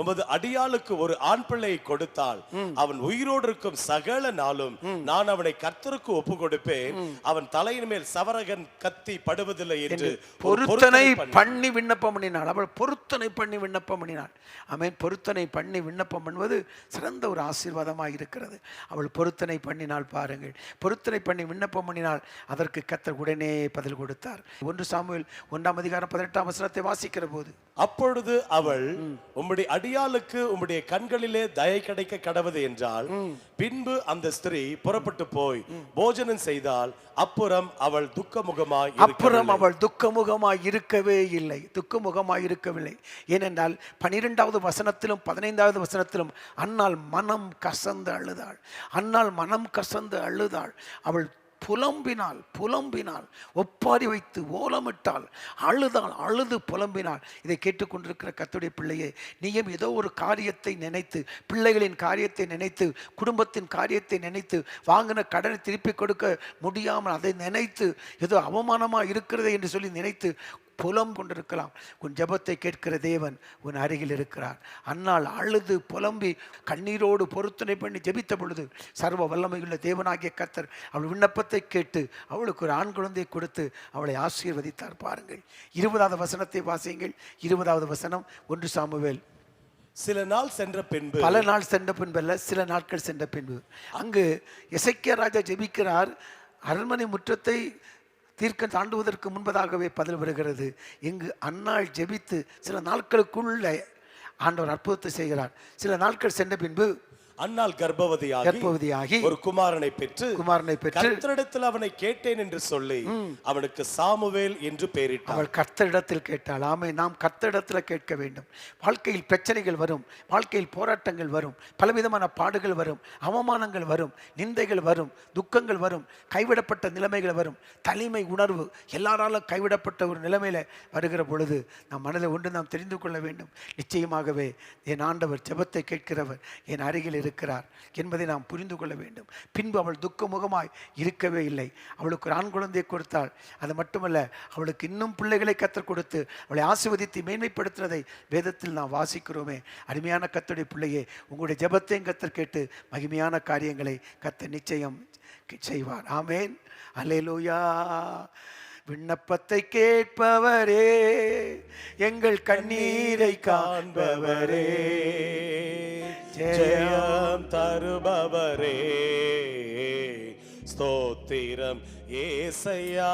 உமது அடியாளுக்கு ஒரு ஆண் பிள்ளையை கொடுத்தால் அவன் உயிரோடு இருக்கும் சகல நாளும் நான் அவனை கர்த்தருக்கு ஒப்பு கொடுப்பேன், அவன் தலையின் மேல் சவரகன் கத்தி படுவதில்லை என்று பொருத்தனை பண்ணி விண்ணப்பம் பண்ணினாள். அவள் பொருத்தனை பண்ணி விண்ணப்பம் பண்ணினாள். ஆமென். பொருத்தனை பண்ணி விண்ணப்பம் பண்ணுவது சிறந்த ஒரு ஆசீர்வாதமாக இருக்கிறது. அவள் பொருத்தனை பண்ணினாள். பாருங்கள், பொருத்தனை பண்ணி விண்ணப்பம் பண்ணினாள். அதற்கு கர்த்தர் உடனே பதில் கொடுத்தார். 1 சாமுவேல் 1ஆம் அதிகாரம் 18ஆம் வசனத்தை வாசிக்கிற போது, அப்பொழுது அவள் உம்முடைய அடியாளுக்கு உம்முடைய கண்களிலே தயை கிடைக்க கடவது என்றால், பின்பு அந்த ஸ்திரீ புறப்பட்டு போய் போஜனம் செய்தால் அப்புறம் அவள் துக்கமுகமாய் இருக்கவே இல்லை. துக்கமுகமாய் இருக்கவில்லை. ஏனென்றால் 12வது வசனத்திலும் 15வது வசனத்திலும் அன்னாள் மனம் கசந்து அழுதாள். அன்னாள் மனம் கசந்து அழுதாள். அவள் புலம்பினாள், ஒப்பாரி வைத்து ஓலமிட்டாள், அழுது புலம்பினாள். இதை கேட்டுக்கொண்டிருக்கிற கர்த்தருடைய பிள்ளையே, நீயும் ஏதோ ஒரு காரியத்தை நினைத்து, பிள்ளைகளின் காரியத்தை நினைத்து, குடும்பத்தின் காரியத்தை நினைத்து, வாங்கின கடனை திருப்பி கொடுக்க முடியாமல் அதை நினைத்து ஏதோ அவமானமாக இருக்கிறது என்று சொல்லி நினைத்து புலம் கொண்டிருக்கலாம். உன் ஜெபத்தை கேட்கிற தேவன் உன் அருகில் இருக்கிறார். அன்னாள் அழுது புலம்பி கண்ணீரோடு பொருத்தனை பண்ணி ஜெபித்த பொழுது சர்வ வல்லமையுள்ள தேவனாகிய கர்த்தர் அவள் விண்ணப்பத்தை கேட்டு அவளுக்கு ஒரு ஆண் குழந்தையை கொடுத்து அவளை ஆசீர்வதித்தார். பாருங்கள், 20வது வசனத்தை வாசியுங்கள். 20வது வசனம் 1 சாமுவேல். சில நாள் சென்ற பின்பு, பல நாள் சென்ற பின்பு அல்ல, சில நாட்கள் சென்ற பின்பு, அங்கு எசேக்கியா ராஜா ஜெபிக்கிறார். அரண்மனை முற்றத்தை தீர்க்க தாண்டுவதற்கு முன்பதாகவே பதில் வருகிறது. இங்கு அன்னாள் ஜெபித்து சில நாட்களுக்குள்ள ஆண்டவர் அற்புதத்தை செய்கிறார். சில நாட்கள் சென்ற பின்பு அன்னாள் கர்ப்பவதியாகி ஒரு குமாரனை பெற்று கர்த்தரிடத்தில் அவனை கேட்டேன் என்று சொல்லி அவனுக்கு சாமுவேல் என்று பெயரிட்டார். அவள் கர்த்தரிடத்தில் கேட்டாள். ஆமே, நாம் கர்த்தரிடத்தில் கேட்க வேண்டும். வாழ்க்கையில் பிரச்சனைகள் வரும், வாழ்க்கையில் போராட்டங்கள் வரும், பலவிதமான பாடுகள் வரும், அவமானங்கள் வரும், நிந்தைகள் வரும், துக்கங்கள் வரும், கைவிடப்பட்ட நிலைமைகள் வரும், தனிமை உணர்வு, எல்லாராலும் கைவிடப்பட்ட ஒரு நிலைமையில வருகிற பொழுது நம் மனதில் ஒன்று நாம் தெரிந்து கொள்ள வேண்டும். நிச்சயமாகவே என் ஆண்டவர் ஜெபத்தை கேட்கிறவர் என் அருகில் இருக்கிறார் என்பதை நாம் புரிந்து கொள்ள வேண்டும். பின்பு அவள் துக்கமுகமாய் இருக்கவே இல்லை. அவளுக்கு ஒரு ஆண் குழந்தையை கொடுத்தாள். அது மட்டுமல்ல, அவளுக்கு இன்னும் பிள்ளைகளை கர்த்தர் கொடுத்து அவளை ஆசீர்வதித்து மேன்மைப்படுத்துவதை வேதத்தில் நாம் வாசிக்கிறோமே. அருமையான கர்த்தருடைய பிள்ளையே, உங்களுடைய ஜெபத்தையும் கர்த்தர் கேட்டு மகிமையான காரியங்களை கர்த்தர் நிச்சயம் செய்வார். ஆமேன். அல்லேலூயா. விண்ணப்பத்தை கேட்பவரே, எங்கள் கண்ணீரை காண்பவரே, ஜெயம் தருபவரே, ஸ்தோத்திரம் ஏசையா.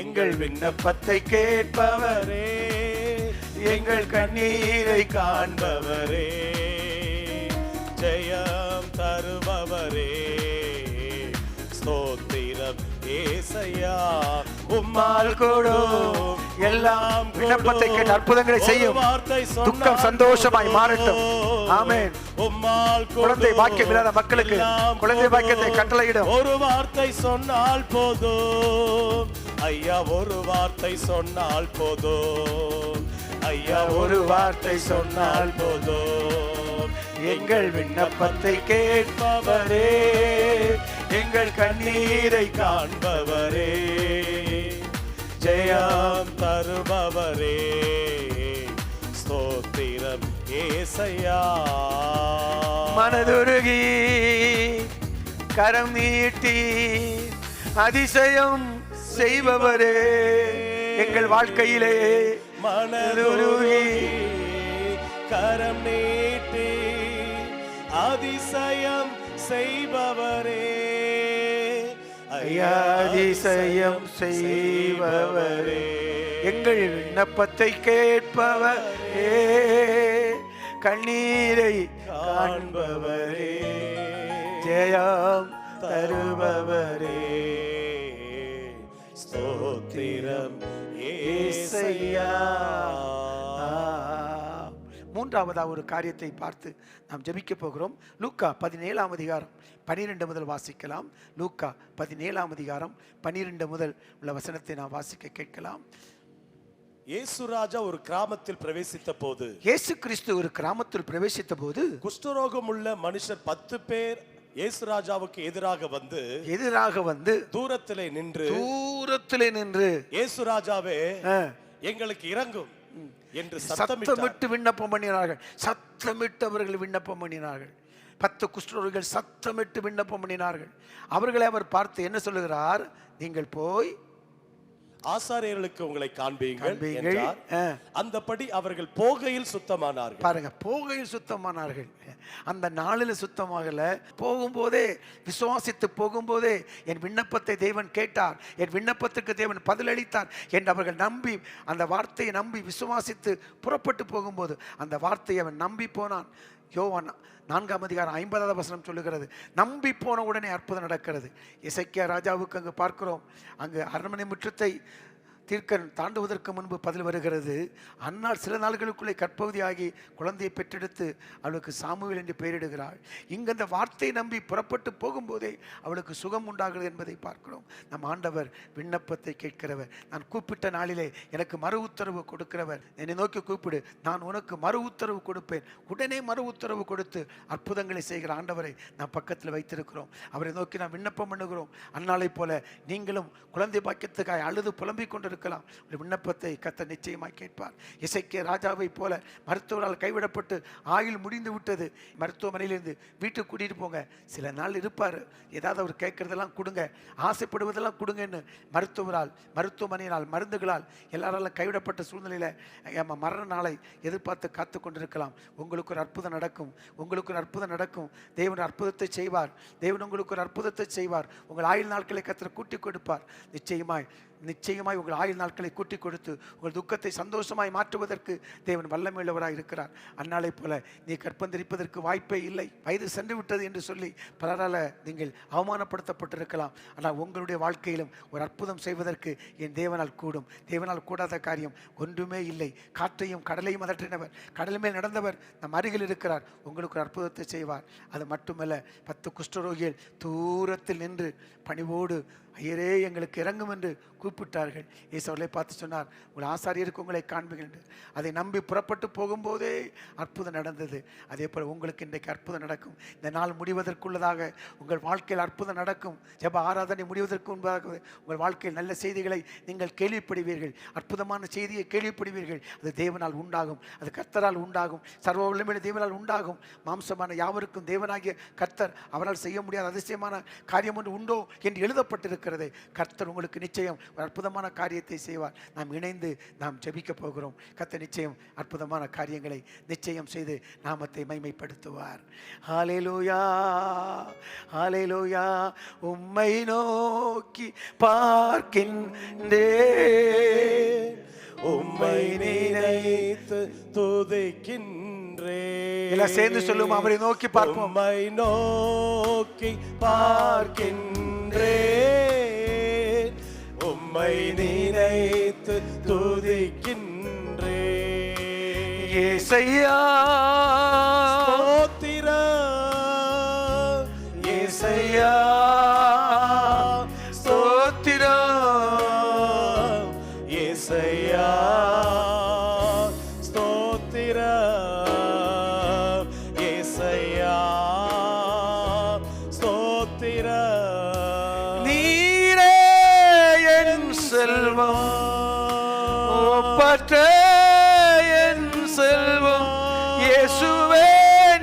எங்கள் விண்ணப்பத்தை கேட்பவரே, எங்கள் கண்ணீரை காண்பவரே, ஜெயம் தருபவரே, ஸ்தோத்திரம் ஏசையா. உம்மால் கூடும் எல்லாம். விண்ணப்பத்தை கேட்டு அற்புதங்களை செய்யும். துக்கம் சந்தோஷமாய் மாறட்டும். ஆமென். உம்மால் குழந்தை பாக்கியம் இல்லாத மக்களுக்கு குழந்தை பாக்கியத்தை கட்டளையிடும். ஒரு வார்த்தை சொன்னால் போதும் ஐயா, ஒரு வார்த்தை சொன்னால் போதும் ஐயா, ஒரு வார்த்தை சொன்னால் போதும். எங்கள் விண்ணப்பத்தை கேட்பவரே, எங்கள் கண்ணீரை காண்பவரே, ஜெயம் தருபவரே, ஸ்தோத்திரம் ஏசையா. மனதுருகி கரம் நீட்டி அதிசயம் செய்பவரே, எங்கள் வாழ்க்கையிலே மனதுருகி கரம் நீட்டி அதிசயம் செய்பவரே, ஐயா அதிசயம் செய்பவரே, எங்கள் விண்ணப்பத்தை கேட்பவரே, கண்ணீரை காண்பவரே, ஜெயம் தருபவரே, ஸ்தோத்திரம் இயேசையா. மூன்றாவதா ஒரு காரியத்தை பார்த்து நாம் ஜெபிக்க போகிறோம். லூக்கா 17ஆம் அதிகாரம் 12 முதல் வாசிக்கலாம். லூக்கா 17ஆம் அதிகாரம் 12 முதல் உள்ள வசனத்தை நாம் வாசிக்க கேட்கலாம். இயேசு ராஜா ஒரு கிராமத்தில் பிரவேசித்த போது, இயேசு கிறிஸ்து ஒரு கிராமத்தில் பிரவேசித்த போது, குஷ்டரோகம் உள்ள மனுஷர் 10 பேர் இயேசு ராஜாவுக்கு எதிராக வந்து தூரத்திலே நின்று இயேசு ராஜாவே எங்களுக்கு இறங்கும் என்று சத்தமிட்டு விண்ணப்பம் பண்ணினார்கள். சத்தமிட்டு அவர்கள் விண்ணப்பம் பண்ணினார்கள். 10 குஷ்டரோகிகள் சத்தமிட்டு விண்ணப்பம் பண்ணினார்கள். அவர்களை அவர் பார்த்து என்ன சொல்லுகிறார்? நீங்கள் போய் ஆசாரியர்களுக்கு உங்களை காண்பீங்கள் என்றார். அந்தபடி அவர்கள் போகையில் சுத்தமானார்கள். பாருங்க, போகையில் சுத்தமானார்கள். அந்த நாளில் சுத்தமாகல, போகும்போதே விசுவாசித்து போகும்போதே என் விண்ணப்பத்தை தேவன் கேட்டார், என் விண்ணப்பத்துக்கு தேவன் பதிலளித்தார் என்று அவர்கள் நம்பி, அந்த வார்த்தையை நம்பி விசுவாசித்து புறப்பட்டு போகும்போது அந்த வார்த்தையை அவன் நம்பி போனான். யோவான் 4ஆம் அதிகாரம் 50வது வசனம் சொல்லுகிறது, நம்பி போன உடனே அற்புதம் நடக்கிறது. எசேக்கியா ராஜாவுக்கு அங்கு பார்க்கிறோம், அங்கு அரண்மனை முற்றத்தை தீர்க்கன் தாண்டுவதற்கு முன்பு பதில் வருகிறது. அன்னாள் சில நாள்களுக்குள்ளே கற்பவதியாகி குழந்தையை பெற்றெடுத்து அவளுக்கு சாமுவேல் என்று பெயரிடுகிறாள். இங்கு அந்த வார்த்தையை நம்பி புறப்பட்டு போகும்போதே அவளுக்கு சுகம் உண்டாகிறது என்பதை பார்க்கிறோம். நம் ஆண்டவர் விண்ணப்பத்தை கேட்கிறவர். நான் கூப்பிட்ட நாளிலே எனக்கு மறு உத்தரவு கொடுக்கிறவர். என்னை நோக்கி கூப்பிடு, நான் உனக்கு மறு உத்தரவு கொடுப்பேன். உடனே மறு உத்தரவு கொடுத்து அற்புதங்களை செய்கிற ஆண்டவரை நாம் பக்கத்தில் வைத்திருக்கிறோம். அவரை நோக்கி நாம் விண்ணப்பம் பண்ணுகிறோம். அன்னாளை போல நீங்களும் குழந்தை பாக்கியத்துக்காய் அழுது புலம்பிக் கொண்டு இருக்கலாம். விண்ணப்பத்தை கர்த்தர் நிச்சயமாய் கேட்பார். எசேக்கியா ராஜாவை போல மருத்துவரால் கைவிடப்பட்டு ஆயுள் முடிந்து விட்டது, மருத்துவமனையிலிருந்து வீட்டுக்கு கூட்டிட்டு போங்க, சில நாள் இருப்பார், ஏதாவது அவர் கேட்கறதெல்லாம் கொடுங்க, ஆசைப்படுவதெல்லாம் கொடுங்கன்னு மருத்துவமனையினால் மருந்துகளால் எல்லாராலும் கைவிடப்பட்ட சூழ்நிலையில் மரண நாளை எதிர்பார்த்து காத்து கொண்டிருக்கலாம். உங்களுக்கு ஒரு அற்புதம் நடக்கும். உங்களுக்கு ஒரு அற்புதம் நடக்கும். தேவன் அற்புதத்தை செய்வார். தேவன் உங்களுக்கு ஒரு அற்புதத்தை செய்வார். உங்கள் ஆயுள் நாட்களை கர்த்தர் கூட்டி கொடுப்பார். நிச்சயமாய் உங்கள் ஆயுள் நாட்களை கூட்டி கொடுத்து உங்கள் துக்கத்தை சந்தோஷமாய் மாற்றுவதற்கு தேவன் வல்லமையுள்ளவராக இருக்கிறார். அந்நாளை போல நீ கற்பந்தரிப்பதற்கு வாய்ப்பே இல்லை, வயது சென்று விட்டது என்று சொல்லி பலரால் நீங்கள் அவமானப்படுத்தப்பட்டிருக்கலாம். ஆனால் உங்களுடைய வாழ்க்கையிலும் ஒரு அற்புதம் செய்வதற்கு என் தேவனால் கூடும். தேவனால் கூடாத காரியம் ஒன்றுமே இல்லை. காற்றையும் கடலையும் அதற்றினவர், கடல் மேல் நடந்தவர் நம் அருகில் இருக்கிறார். உங்களுக்கு ஒரு அற்புதத்தை செய்வார். அது மட்டுமல்ல, 10 குஷ்டரோகிகள் தூரத்தில் நின்று பணிவோடு ஐயரே எங்களுக்கு இறங்கும் என்று கூப்பிட்டார்கள். இயேசு அவர்களை பார்த்து சொன்னார், உங்கள் ஆசாரியருக்கு உங்களை காண்பீர்கள் என்று. அதை நம்பி புறப்பட்டு போகும்போதே அற்புதம் நடந்தது. அதே போல் உங்களுக்கு இன்றைக்கு அற்புதம் நடக்கும். இந்த நாள் முடிவதற்குள்ளதாக உங்கள் வாழ்க்கையில் அற்புதம் நடக்கும். ஜெப ஆராதனை முடிவதற்கு முன்பாக உங்கள் வாழ்க்கையில் நல்ல செய்திகளை நீங்கள் கேள்விப்படுவீர்கள். அற்புதமான செய்தியை கேள்விப்படுவீர்கள். அது தேவனால் உண்டாகும், அது கர்த்தரால் உண்டாகும், சர்வ வல்லமையுள்ள தேவனால் உண்டாகும். மாம்சமான யாவருக்கும் தேவனாகிய கர்த்தர் அவரால் செய்ய முடியாத அதிசயமான காரியம் ஒன்று உண்டோ என்று எழுதப்பட்டிருக்கிறது. கர்த்தர் உங்களுக்கு நிச்சயம் ஒரு அற்புதமான காரியத்தை செய்வார். நாம் இணைந்து நாம் ஜெபிக்க போகிறோம். கர்த்தர் நிச்சயம் அற்புதமான காரியங்களை நிச்சயம் செய்து நாமத்தை மகிமைப்படுத்துவார். ஹல்லேலூயா, ஹல்லேலூயா. உம்மை நோக்கி பார்க்கின்றேன், உம்மை நினைத்து துதிக்கின்றேன். எல்லாம் சேர்ந்து சொல்லுவோம், அவரை நோக்கி பார்ப்போம். உம்மை நோக்கி பார்க்கின்றேன், உம்மை நினைத்து துதிக்கின்றேன். இயேசையா ஸ்தோத்திரம், இயேசையா ஸ்தோத்திரம், இயேசையா ஸ்தோத்திரம், இயேசையா ஸ்தோத்திரம். நீரே என் செல்வம், ஒப்பற்ற என் செல்வம், இயேசுவே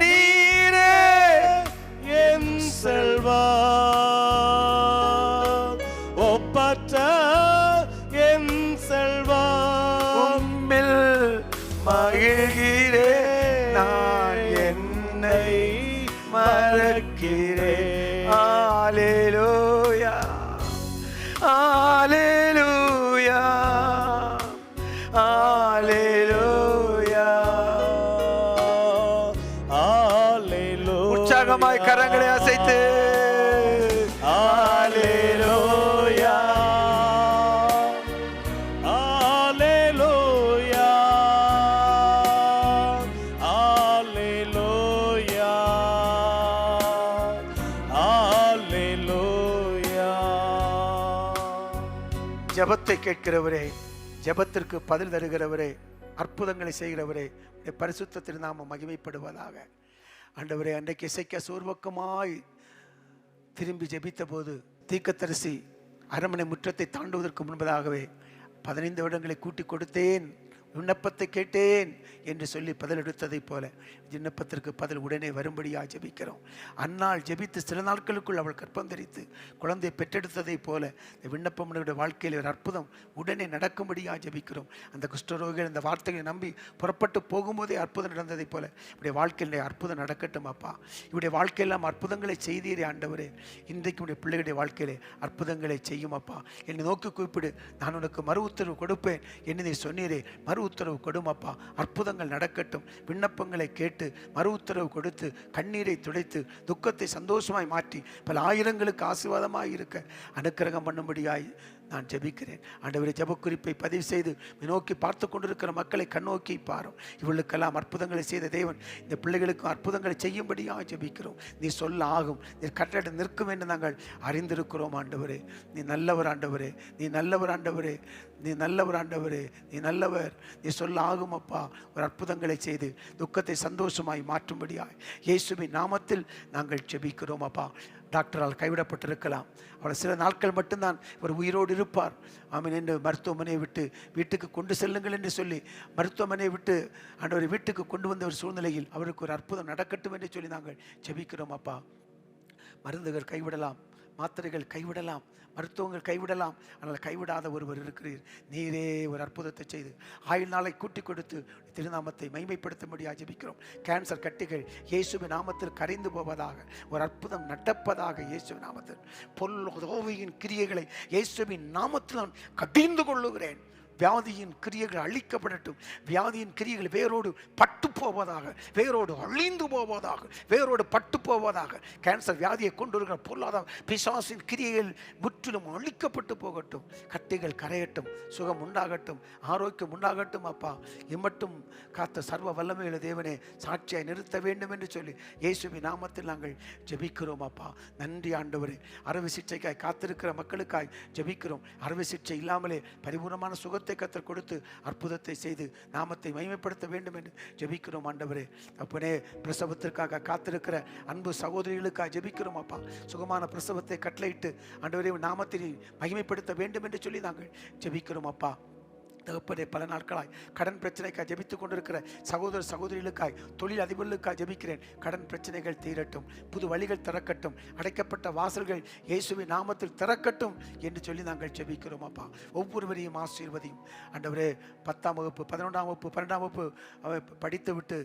நீரே என் செல்வம், ஒப்பற்ற என் செல்வம். உம்மில் மகிழ்கிறேன், நான் என்னை மறக்கிறேன். ஹல்லேலூயா, ஹல்லேலூயா. சத்தமாய் கரங்களை அசைத்து ஹalleluya ஹalleluya ஹalleluya ஹalleluya. ஜெபத்தை கேட்கிறவரே, ஜெபத்திற்கு பதில் தருகிறவரே, அற்புதங்களை செய்கிறவரே, உம்முடைய பரிசுத்த திருநாமம் மகிமைப்படுவதாக. ஆண்டவரே, அன்றைக்கு இசைக்க சோர்வக்கமாய் திரும்பி ஜெபித்த போது தீர்க்கதரிசி அரண்மனை முற்றத்தை தாண்டுவதற்கு முன்பதாகவே 15 வருடங்களை கூட்டி கொடுத்தேன், விண்ணப்பத்தை கேட்டேன் என்று சொல்லி பதில் எடுத்ததைப் போல விண்ணப்பத்திற்கு பதில் உடனே வரும்படியாக ஜெபிக்கிறோம். அன்னாள் ஜெபித்து சில நாட்களுக்குள் அவள் கற்பம் தரித்து குழந்தையை பெற்றெடுத்ததைப் போல இந்த விண்ணப்பம் வாழ்க்கையில் ஒரு அற்புதம் உடனே நடக்கும்படியாக ஜெபிக்கிறோம். அந்த குஷ்டரோகிகள் இந்த வார்த்தைகளை நம்பி புறப்பட்டு போகும்போதே அற்புதம் நடந்ததைப் போல இப்படி வாழ்க்கையில் அற்புதம் நடக்கட்டும் அப்பா. இப்படி வாழ்க்கையெல்லாம் அற்புதங்களை செய்தீரே ஆண்டவரே, இன்றைக்கு உடைய பிள்ளைகளுடைய வாழ்க்கையிலே அற்புதங்களை செய்யும் அப்பா. என்னை நோக்கி கூப்பிடு, நான் உனக்கு மறு உத்தரவு கொடுப்பேன் என்று நீ சொன்னீரே, மறு உத்தரவு கொடுமப்பா. அற்புதங்கள் நடக்கட்டும். விண்ணப்பங்களை கேட்டு மறு உத்தரவு கொடுத்து கண்ணீரை துடைத்து துக்கத்தை சந்தோஷமாய் மாற்றி பல ஆயிரங்களுக்கு ஆசீர்வாதமாய் இருக்க அனுக்கிரகம் பண்ணும்படியாய் நான் ஜெபிக்கிறேன். ஆண்டவரே, ஜெபக்குறிப்பை பதிவு செய்து நோக்கி பார்த்து கொண்டிருக்கிற மக்களை கண்ணோக்கி பாரும். இவளுக்கெல்லாம் அற்புதங்களை செய்த தேவன் இந்த பிள்ளைகளுக்கும் அற்புதங்களை செய்யும்படியாக ஜெபிக்கிறோம். நீ சொல்ல ஆகும், நீ கட்டளை நிற்கும் என்று நாங்கள் அறிந்திருக்கிறோம். ஆண்டவரே, நீ நல்லவர் ஆண்டவரே, நீ நல்லவர் ஆண்டவரே, நீ நல்லவர் ஆண்டவரே, நீ நல்லவர். நீ சொல்ல ஆகும் அப்பா. ஒரு அற்புதங்களை செய்து துக்கத்தை சந்தோஷமாய் மாற்றும்படியாய் இயேசுவின் நாமத்தில் நாங்கள் ஜெபிக்கிறோம் அப்பா. டாக்டரால் கைவிடப்பட்டிருக்கலாம், அவள் சில நாட்கள் மட்டும்தான் இவர் உயிரோடு இருப்பார் ஆமென் என்று மருத்துவமனையை விட்டு வீட்டுக்கு கொண்டு செல்லுங்கள் என்று சொல்லி மருத்துவமனையை விட்டு ஆண்டவரை வீட்டுக்கு கொண்டு வந்த ஒரு சூழ்நிலையில் அவருக்கு ஒரு அற்புதம் நடக்கட்டும் என்று சொல்லி நாங்கள் ஜெபிக்கிறோம் அப்பா. மருந்துகள் கைவிடலாம், மாத்திரைகள் கைவிடலாம், மருத்துவங்கள் கைவிடலாம், ஆனால் கைவிடாத ஒருவர் இருக்கிறீர். நீரே ஒரு அற்புதத்தை செய்து ஆயுள் நாளை கூட்டி கொடுத்து திருநாமத்தை மைமைப்படுத்தும்படியாக ஜெபிக்கிறோம். கேன்சர் கட்டிகள் இயேசுவின் நாமத்தில் கரைந்து போவதாக, ஒரு அற்புதம் நடப்பதாக இயேசுவின் நாமத்தில். பொல்லோவியின் கிரியைகளை இயேசுவின் நாமத்தில் நான் கடிந்து கொள்ளுகிறேன். வியாதியின் கிரியைகள் அழிக்கப்படட்டும். வியாதியின் கிரியைகள் வேரோடு பட்டு போவதாக, வேரோடு அழிந்து போவதாக, வேரோடு பட்டு போவதாக. கேன்சர் வியாதியை கொண்டு வருகிற பொருளாதார பிசாசின் கிரியைகள் முற்றிலும் அழிக்கப்பட்டு போகட்டும். கட்டிகள் கரையட்டும், சுகம் உண்டாகட்டும், ஆரோக்கியம் உண்டாகட்டும் அப்பா. இம்மட்டும் காத்த சர்வ வல்லமையுள்ள தேவனே சாட்சியாய் நிறுத்த வேண்டும் என்று சொல்லி இயேசுவின் நாமத்தில் நாங்கள் ஜெபிக்கிறோம் அப்பா. நன்றி ஆண்டவரே. அறுவை சிகிச்சைக்காய் காத்திருக்கிற மக்களுக்காய் ஜெபிக்கிறோம். அறுவை சிகிச்சை இல்லாமலே பரிபூர்ணமான சுகத்தை கர்த்தர் கொடுத்து அற்புதத்தை செய்து நாமத்தை மகிமைப்படுத்த வேண்டும் என்று ஜெபிக்கிறோம் ஆண்டவரே. அப்பனே, பிரசவத்திற்காக காத்திருக்கிற அன்பு சகோதரிகளுக்காக ஜெபிக்கிறோம் அப்பா. சுகமான பிரசவத்தை கட்டளையிட்டு ஆண்டவரே நாமத்தை மகிமைப்படுத்த வேண்டும் என்று சொல்லி நாங்கள் ஜெபிக்கிறோம் அப்பா. தகப்பனே, பல நாட்களாய் கடன் பிரச்சனைக்காக ஜெபித்துக் கொண்டிருக்கிற சகோதர சகோதரிகளுக்காய், தொழில் அதிபர்களுக்காக ஜெபிக்கிறேன். கடன் பிரச்சனைகள் தீரட்டும், புது வழிகள் திறக்கட்டும், அடைக்கப்பட்ட வாசல்கள் இயேசுவின் நாமத்தில் திறக்கட்டும் என்று சொல்லி நாங்கள் ஜெபிக்கிறோம் அப்பா. ஒவ்வொருவரையும் ஆசீர்வதியும் ஆண்டவரே. 10ஆம் வகுப்பு, 11ஆம் வகுப்பு, 12ஆம் வகுப்பு படித்து விட்டு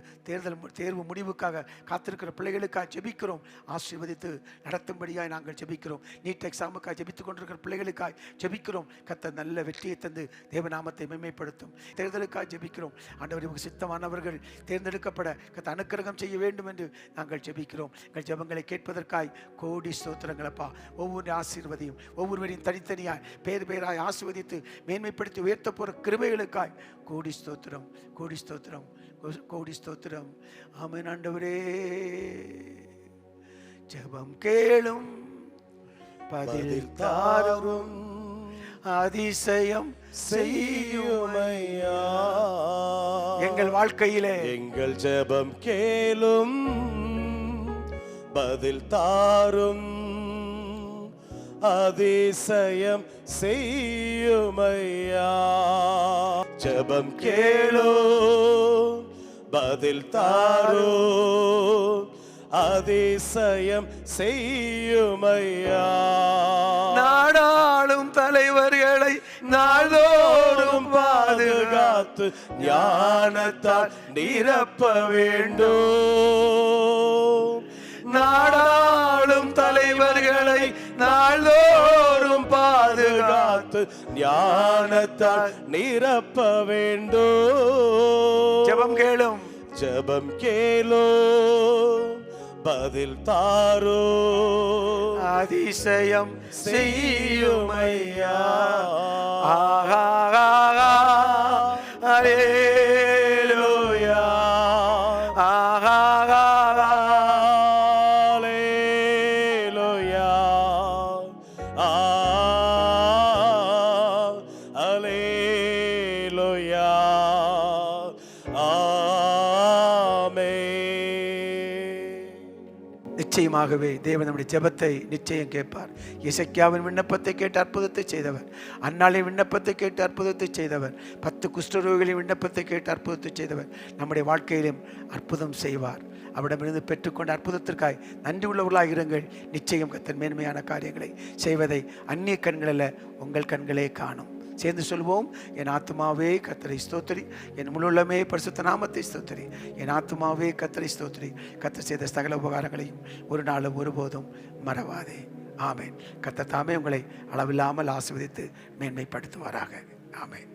தேர்வு முடிவுக்காக காத்திருக்கிற பிள்ளைகளுக்காக ஜெபிக்கிறோம். ஆசீர்வதித்து நடத்தும்படியாய் நாங்கள் ஜெபிக்கிறோம். நீட் எக்ஸாமுக்காக ஜெபித்துக் கொண்டிருக்கிற பிள்ளைகளுக்காக ஜெபிக்கிறோம். கர்த்தர் நல்ல வெற்றியை தந்து தேவநாமத்தை மேம்படுத்தும். தேர்தலுக்காக ஜெபிக்கிறோம் ஆண்டவரே. உமக்கு சித்தமானவர்கள் தேர்ந்தெடுக்கப்பட கர்த்தர் அனுக்கிரகம் செய்ய வேண்டும் என்று நாங்கள் ஜெபிக்கிறோம். எங்கள் ஜெபங்களை கேட்பதற்காய் கோடி ஸ்தோத்திரங்களப்பா. ஒவ்வொரு ஆசீர்வதியும், ஒவ்வொருவரையும் தனித்தனியாய் பேர் பேராய் ஆசீர்வதித்து மேன்மைப்படுத்தி உயர்த்த போற கிருபைகளுக்காய் கோடி ஸ்தோத்திரம், கோடி ஸ்தோத்திரம், கோடி ஸ்தோத்திரம். ஆமென் ஆண்டவரே. ஜெபம் கேளும், பதில் தாரும், அதிசயம் செய்யுமையா. எங்கள் வாழ்க்கையிலே எங்கள் ஜெபம் கேளும், பதில் தாரும், அதிசயம் செய்யுமையா. ஜெபம் கேளும், பதில் தாரும், அதிசயம் செய்யுமையா. நாடாளும் தலைவர்களை நாள்தோறும் பாதுகாத்து ஞானத்தால் நிரப்ப வேண்டும். நாடாளும் தலைவர்களை நாள்தோறும் பாதுகாத்து ஞானத்தால் நிரப்ப வேண்டும். ஜெபம் கேளும், ஜெபம் கேளும், பதில் தாரோ அதிசயம் செய்யுமையா. அல்லேலூயா, அல்லேலூயா, அல்லேலூயா, ஆமென். நிச்சயமாகவே தேவன் நம்முடைய ஜெபத்தை நிச்சயம் கேட்பார். எசேக்கியாவின் விண்ணப்பத்தை கேட்டு அற்புதத்தை செய்தவர், அன்னாளின் விண்ணப்பத்தை கேட்டு அற்புதத்தை செய்தவர், 10 குஷ்டரோகிகளின் விண்ணப்பத்தை கேட்டு அற்புதத்தை செய்தவர் நம்முடைய வாழ்க்கையிலும் அற்புதம் செய்வார். அவரிடமிருந்து பெற்றுக்கொண்ட அற்புதத்திற்காய் நன்றி உள்ளவர்களாக இருங்கள். நிச்சயம் கர்த்தர் மேன்மையான காரியங்களை செய்வதை அந்நிய கண்கள் அல்ல, உங்கள் கண்களே காணும். சேர்ந்து சொல்வோம், என் ஆத்துமாவே கர்த்தரை ஸ்தோத்திரி, என் முழுள்ளமே பரிசுத்த நாமத்தை ஸ்தோத்திரி, என் ஆத்துமாவே கர்த்தரை ஸ்தோத்திரி, கர்த்தர் செய்த சகல உபகாரங்களையும் ஒரு நாளும் ஒருபோதும் மறவாதே. ஆமென். கர்த்தர் தாமே உங்களை அளவில்லாமல் ஆசீர்வதித்து மேன்மைப்படுத்துவாராக. ஆமென்.